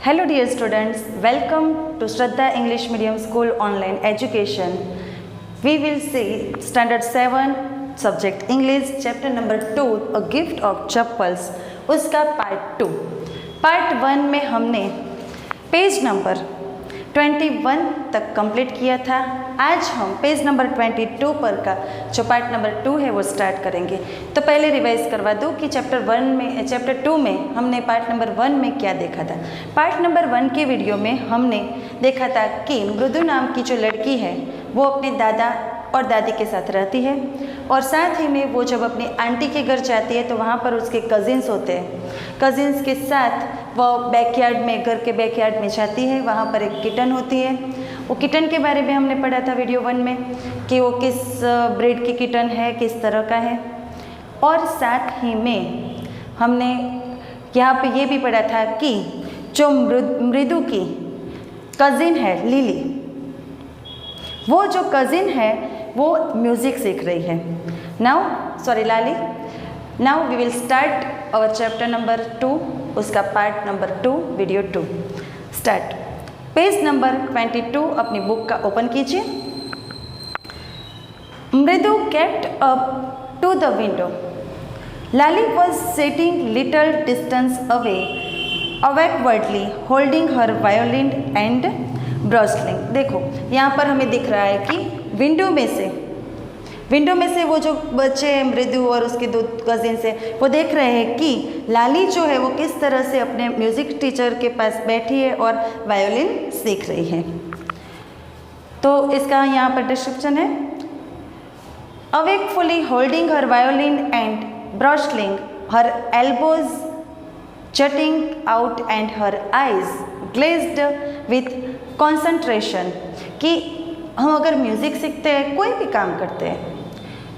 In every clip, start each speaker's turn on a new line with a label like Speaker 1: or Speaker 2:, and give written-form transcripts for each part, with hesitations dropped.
Speaker 1: Hello dear students, welcome to Shraddha English Medium School Online Education. We will see Standard 7 Subject English Chapter number 2 A Gift of Chappals उसका Part 2. Part 1 में हमने page number 21 तक complete किया था. आज हम page number 22 पर का जो पार्ट नंबर 2 है वो स्टार्ट करेंगे. तो पहले रिवाइज करवा दूँ कि चैप्टर 2 में हमने पार्ट नंबर 1 में क्या देखा था. पार्ट नंबर 1 के वीडियो में हमने देखा था कि मृदु नाम की जो लड़की है वो अपने दादा और दादी के साथ रहती है और साथ ही में वो जब अपनी आंटी के घर जाती है तो वहाँ पर उसके कज़िन्स होते हैं. कज़िन्स के साथ वो बैकयार्ड में, घर के बैकयार्ड में जाती है. वहाँ पर एक किटन होती है. वो किटन के बारे में हमने पढ़ा था वीडियो 1 में कि वो किस ब्रीड की किटन है, किस तरह का है. और साथ ही में हमने यहाँ पे ये भी पढ़ा था कि जो मृदु की कज़िन है लिली, वो जो कज़िन है वो म्यूज़िक सीख रही है. Lali. Now we will start our chapter number 2 उसका part number 2 video 2 start. Page number 22 अपनी बुक का ओपन कीजिए. Mridu kept up to the window. Lali was sitting little distance away awkwardly holding her violin and bristling. देखो यहाँ पर हमें दिख रहा है कि विंडो में से वो जो बच्चे मृदु और उसके दो कजिन से वो देख रहे हैं कि लाली जो है वो किस तरह से अपने म्यूज़िक टीचर के पास बैठी है और वायोलिन सीख रही है. तो इसका यहाँ पर डिस्क्रिप्शन है. Awkwardly holding her violin and bristling, her elbows jutting out and her eyes glazed with concentration. कि हम अगर म्यूज़िक सीखते हैं, कोई भी काम करते हैं,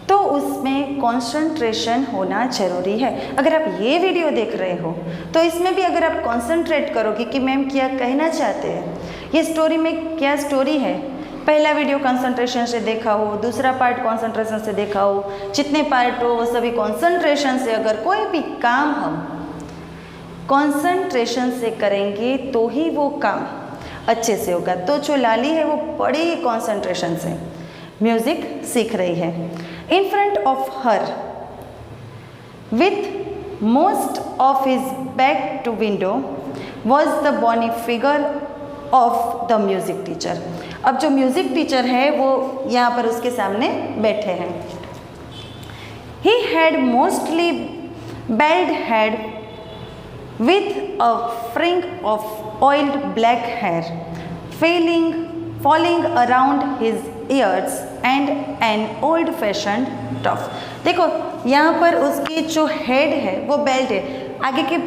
Speaker 1: तो उसमें कंसंट्रेशन होना ज़रूरी है. अगर आप ये वीडियो देख रहे हो तो इसमें भी अगर आप कंसंट्रेट करोगे कि मैम क्या कहना चाहते हैं, ये स्टोरी में क्या स्टोरी है. पहला वीडियो कंसंट्रेशन से देखा हो, दूसरा पार्ट कंसंट्रेशन से देखा हो, जितने पार्ट हो वो सभी कंसंट्रेशन से, अगर कोई भी काम हम कंसंट्रेशन से करेंगे तो ही वो काम अच्छे से होगा. तो जो लाली है वो बड़ी ही कंसंट्रेशन से म्यूज़िक सीख रही है. In front of her with most of his back to window was the bony figure of the music teacher. अब जो म्यूज़िक टीचर है वो यहाँ पर उसके सामने बैठे हैं. He had mostly bald head with a fringe of oiled black hair falling around his ears and an old fashioned tuft. देखो यहाँ पर उसकी जो हेड है वो बेल्ट है, आगे के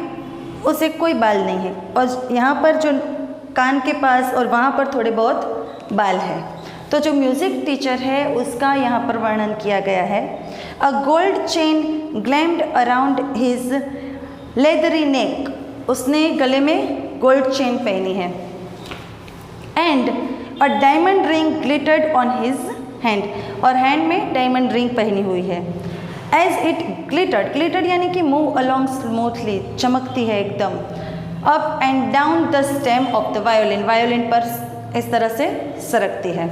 Speaker 1: उसे कोई बाल नहीं है और यहाँ पर जो कान के पास और वहाँ पर थोड़े बहुत बाल है. तो जो म्यूज़िक टीचर है उसका यहाँ पर वर्णन किया गया है. A gold chain gleamed around his leathery neck, उसने गले में गोल्ड चेन पहनी है. And a diamond ring glittered on his hand, और हैंड में डायमंड रिंग पहनी हुई है. एज इट ग्लिटर्ड यानी कि मूव अलोंग स्मूथली, चमकती है एकदम. Up and down the stem of the violin, violin पर इस तरह से सरकती है.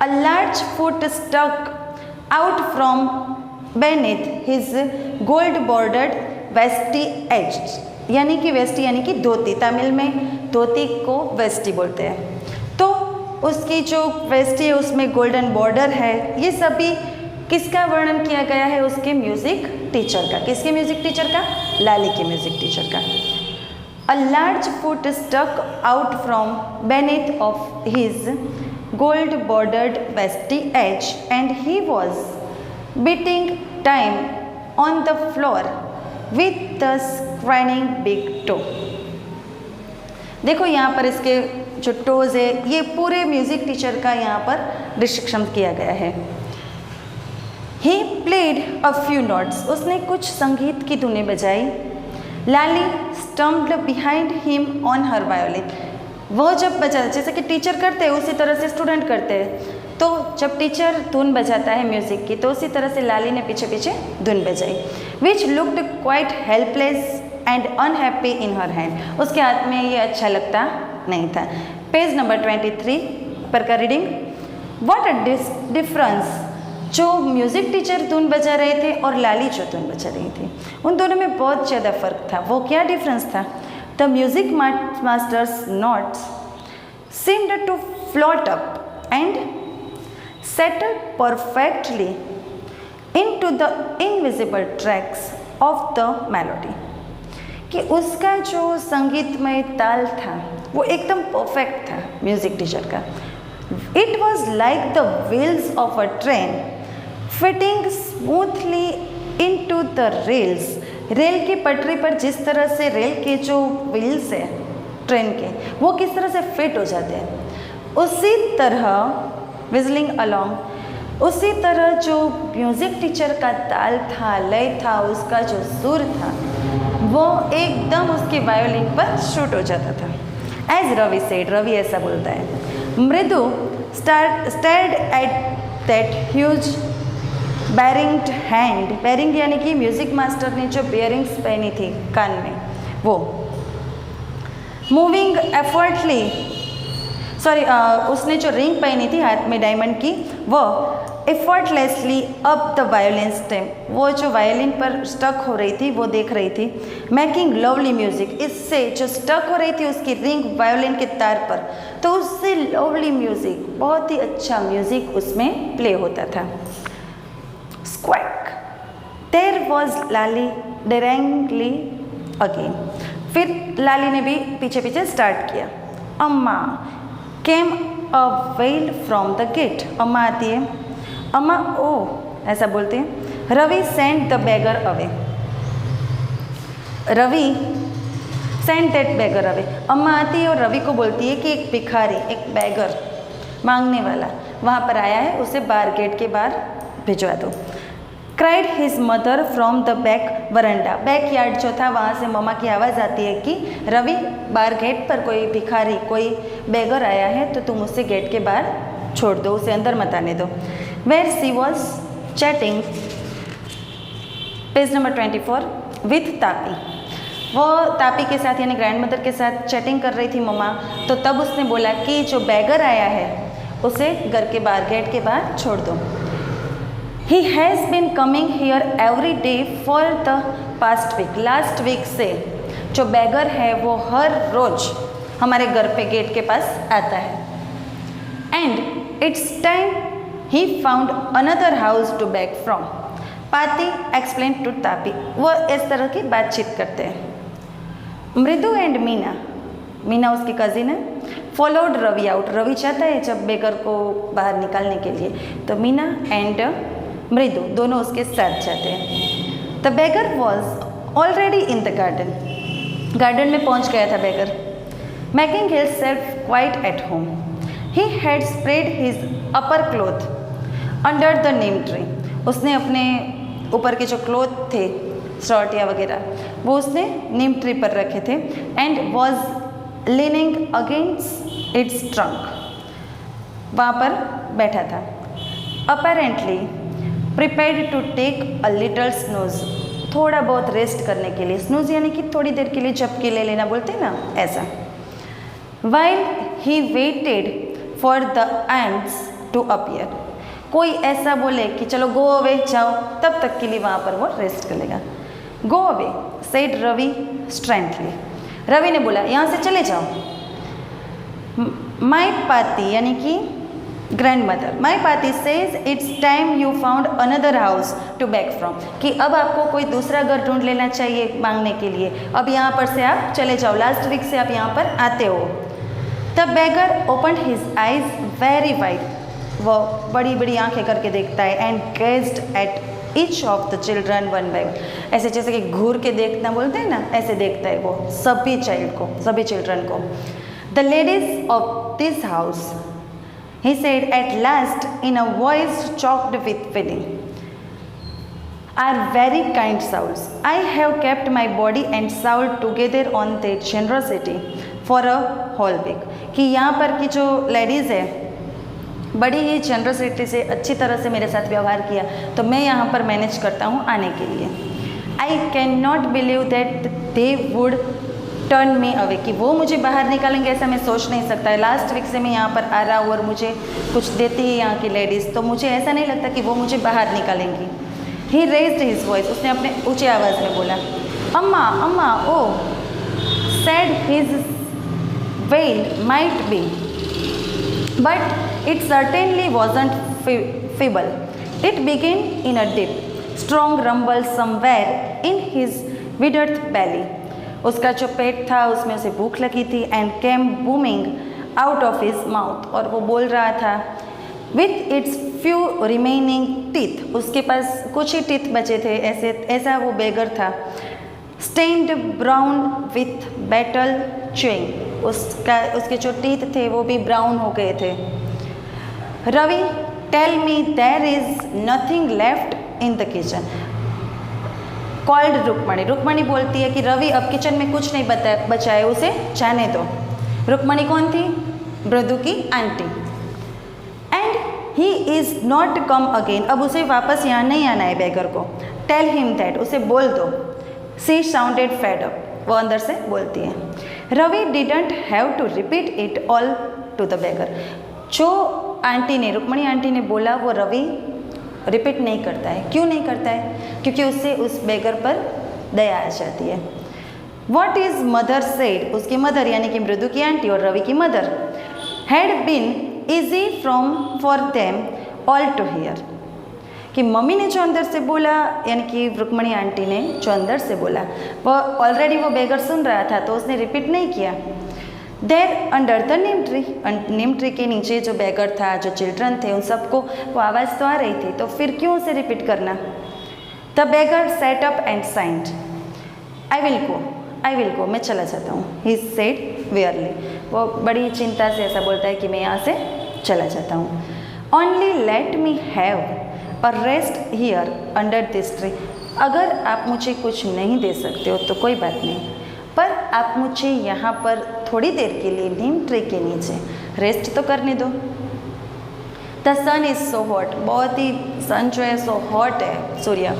Speaker 1: A large foot stuck out from beneath his gold bordered veshti edge, यानी कि वेस्टी यानी कि धोती. तमिल में धोती को वेस्टी बोलते हैं. तो उसकी जो वेस्टी है उसमें गोल्डन बॉर्डर है. ये सभी किसका वर्णन किया गया है? उसके म्यूज़िक टीचर का. किसके म्यूज़िक टीचर का? लाली के म्यूज़िक टीचर का. A large foot stuck out from beneath of his gold bordered veshti edge and he was beating time on the floor with the screening big toe. देखो यहाँ पर इसके जो टोज है ये पूरे म्यूज़िक टीचर का यहाँ पर डिस्क्रिप्शन किया गया है. He played a few notes, उसने कुछ संगीत की धुनें बजाई. लाली stumbled behind him on her violin, वो जब बजा जैसे कि टीचर करते हैं उसी तरह से स्टूडेंट करते हैं. तो जब टीचर धुन बजाता है म्यूज़िक की तो उसी तरह से लाली ने पीछे पीछे धुन बजाई. Which looked quite helpless and unhappy in her hand. उसके हाथ में ये अच्छा लगता नहीं था। पेज नंबर 23 पर का रीडिंग। व्हाट अ डिफरेंस, जो म्यूज़िक टीचर धुन बजा रहे थे और लाली जो धुन बजा रही थी, उन दोनों में बहुत ज़्यादा फ़र्क था। वो क्या डिफरेंस था? The music masters notes seemed to float up and settle perfectly into the invisible tracks of the melody। कि उसका जो संगीतमय ताल था वो एकदम परफेक्ट था म्यूज़िक टीचर का। It was like the wheels of a train fitting smoothly into the rails. Rail की पटरी पर जिस तरह से रेल के जो व्हील्स है ट्रेन के, वो किस तरह से फिट हो जाते हैं, उसी तरह विजलिंग अलोंग, उसी तरह जो म्यूज़िक टीचर का ताल था, लय था, उसका जो सुर था, वो एकदम उसके वायोलिन पर शूट हो जाता था। एज रवि सेड, रवि ऐसा बोलता है, Mridu stared at that huge beringed hand. बेरिंग यानी कि म्यूज़िक मास्टर ने जो बेयरिंग्स पहनी थी कान में, वो मूविंग एफर्टली, उसने जो रिंग पहनी थी हाथ में डायमंड की, वो effortlessly up the violin stem, वो जो वायोलिन पर स्टक हो रही थी वो देख रही थी। मेकिंग लवली म्यूज़िक, इससे जो स्टक हो रही थी उसकी रिंग वायोलिन के तार पर, तो उससे लवली म्यूज़िक, बहुत ही अच्छा म्यूज़िक उसमें प्ले होता था। Squawk, there was Lali daringly again. फिर लाली ने भी पीछे पीछे स्टार्ट किया। Amma came a wail from the gate. अम्मा आती है, अम्मा ओ ऐसा बोलते हैं। Ravi send the beggar away, Ravi send that beggar away. अम्मा आती है और रवि को बोलती है कि एक भिखारी, एक बेगर, मांगने वाला वहाँ पर आया है, उसे बाहर गेट के बाहर भिजवा दो। Cried his mother from the back veranda. Back yard जो था वहाँ से मम्मा की आवाज़ आती है कि रवि बाहर गेट पर कोई भिखारी, कोई बेगर आया है, तो तुम उसे गेट के बाहर छोड़ दो, उसे अंदर मत आने दो। Where she was chatting, page number 24, with Tapi. वो तापी के साथ यानी ग्रैंड मदर के साथ चैटिंग कर रही थी मम्मा। तो तब उसने बोला कि जो बेगर आया है उसे घर के बाहर, गेट के बाहर छोड़ दो। He has been coming here every day for the past week। Last week से जो बेगर है वो हर रोज हमारे घर पे गेट के पास आता है। And it's time he found another house to back from. Pati explain to Tapi, वो इस तरह की बातचीत करते हैं। मृदु एंड मीना, मीना उसकी कजिन है, फॉलोड रवि आउट। रवि चाहता है जब बेगर को बाहर निकालने के लिए, तो मीना एंड मृदु दोनों उसके साथ जाते हैं। The beggar was already in the garden, garden में पहुंच गया था beggar. Making himself quite at home, he had spread his upper cloth under the neem tree. उसने अपने ऊपर के जो क्लोथ थे, शर्ट या वगैरह, वो उसने नीम ट्री पर रखे थे। And was leaning against its trunk, वहाँ पर बैठा था। Apparently prepared to take a little snooze, थोड़ा बहुत रेस्ट करने के लिए। स्नूज यानी कि थोड़ी देर के लिए झपकी ले लेना बोलते हैं ना, ऐसा। While he waited for the ends to appear, कोई ऐसा बोले कि चलो गो अवे, जाओ, तब तक के लिए वहाँ पर वो रेस्ट कर लेगा। Go away said Ravi sternly, Ravi ने बोला यहाँ से चले जाओ। माई पाती यानी कि grand mother, my paati says it's time you found another house to back from, कि अब आपको कोई दूसरा घर ढूंढ लेना चाहिए मांगने के लिए, अब यहाँ पर से आप चले जाओ, लास्ट वीक से आप यहाँ पर आते हो। The beggar opened his eyes very wide, वो बड़ी बड़ी आंखें करके देखता है। And gazed at each of the children one by one, ऐसे जैसे कि घूर के देखना बोलते हैं ना, ऐसे देखता है वो सभी चाइल्ड को, सभी चिल्ड्रन को। The ladies of this house, he said at last in a voice choked with feeling, are very kind souls. I have kept my body and soul together on their generosity for a whole week। कि यहाँ पर की जो ladies है बड़ी ही generosity से अच्छी तरह से मेरे साथ व्यवहार किया, तो मैं यहाँ पर मैनेज करता हूँ आने के लिए। I cannot believe that they would turn me away, कि वो मुझे बाहर निकालेंगे ऐसा मैं सोच नहीं सकता है। लास्ट वीक से मैं यहाँ पर आ रहा हूँ और मुझे कुछ देती है यहाँ की लेडीज़, तो मुझे ऐसा नहीं लगता कि वो मुझे बाहर निकालेंगी। ही रेज्ड हिज वॉइस, उसने अपने ऊँची आवाज़ में बोला, अम्मा अम्मा ओ, said his wail might be but it certainly wasn't feeble. It began in a deep, strong rumble somewhere in his withered belly. उसका जो पेट था उसमें उसे भूख लगी थी, and came booming out of his mouth, और वो बोल रहा था, with its few remaining teeth, उसके पास कुछ ही टीथ बचे थे, ऐसा वो बेगर था। Stained brown with betel chewing, उसके जो टीथ थे वो भी ब्राउन हो गए थे। Ravi tell me there is nothing left in the kitchen, called Rukmani. Rukmani बोलती है कि रवि अब किचन में कुछ नहीं बचा है, उसे जाने दो। रुक्मणी कौन थी? मृदु की aunty. And he is not come again, अब उसे वापस यहाँ नहीं आना है बेगर को। टेल हिम दैट, उसे बोल दो। सी साउंडेड फेड अप, वो अंदर से बोलती है। Ravi didn't have to repeat it all to the beggar, जो आंटी ने, रुक्मणी आंटी ने बोला वो रवि रिपीट नहीं करता है। क्यों नहीं करता है? क्योंकि उससे उस बेगर पर दया आ जाती है। वॉट इज़ मदर सेड, उसकी मदर यानी कि मृदु की आंटी और रवि की mother, had been easy from for them all to hear, कि मम्मी ने जो अंदर से बोला, यानी कि रुक्मणी आंटी ने जो अंदर से बोला, वो ऑलरेडी वो बेगर सुन रहा था, तो उसने रिपीट नहीं किया। देर अंडर द नीम ट्री के नीचे जो बेगर था, जो चिल्ड्रन थे, उन सबको वो आवाज़ तो आ रही थी, तो फिर क्यों उसे रिपीट करना। The beggar set up and signed, I will go, मैं चला जाता हूँ। ही सेड वेयरली, वो बड़ी चिंता से ऐसा बोलता है कि मैं यहाँ से चला जाता हूँ। Only let me have a rest here under this tree, अगर आप मुझे कुछ नहीं दे सकते हो तो कोई बात नहीं, पर आप मुझे यहाँ पर थोड़ी देर के लिए नीम ट्री के नीचे रेस्ट तो करने दो। The sun is so hot, बहुत ही सन जो है सो हॉट है, सूर्य,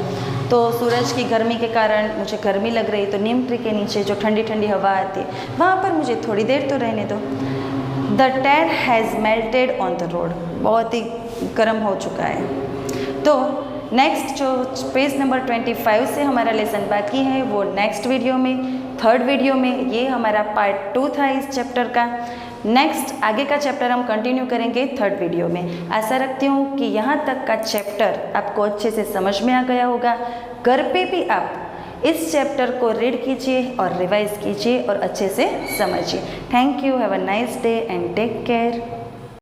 Speaker 1: तो सूरज की गर्मी के कारण मुझे गर्मी लग रही, तो नीम ट्री के नीचे जो ठंडी ठंडी हवा आती है वहाँ पर मुझे थोड़ी देर तो रहने दो। द टेर has melted on the road, बहुत ही गर्म हो चुका है। तो नेक्स्ट जो पेज नंबर 25 से हमारा लेसन बाकी है वो नेक्स्ट वीडियो में, थर्ड वीडियो में, ये हमारा पार्ट 2 था इस चैप्टर का। नेक्स्ट आगे का चैप्टर हम कंटिन्यू करेंगे थर्ड वीडियो में। आशा रखती हूँ कि यहाँ तक का चैप्टर आपको अच्छे से समझ में आ गया होगा। घर पे भी आप इस चैप्टर को रीड कीजिए और रिवाइज कीजिए और अच्छे से समझिए। Thank you, have a nice day and take care.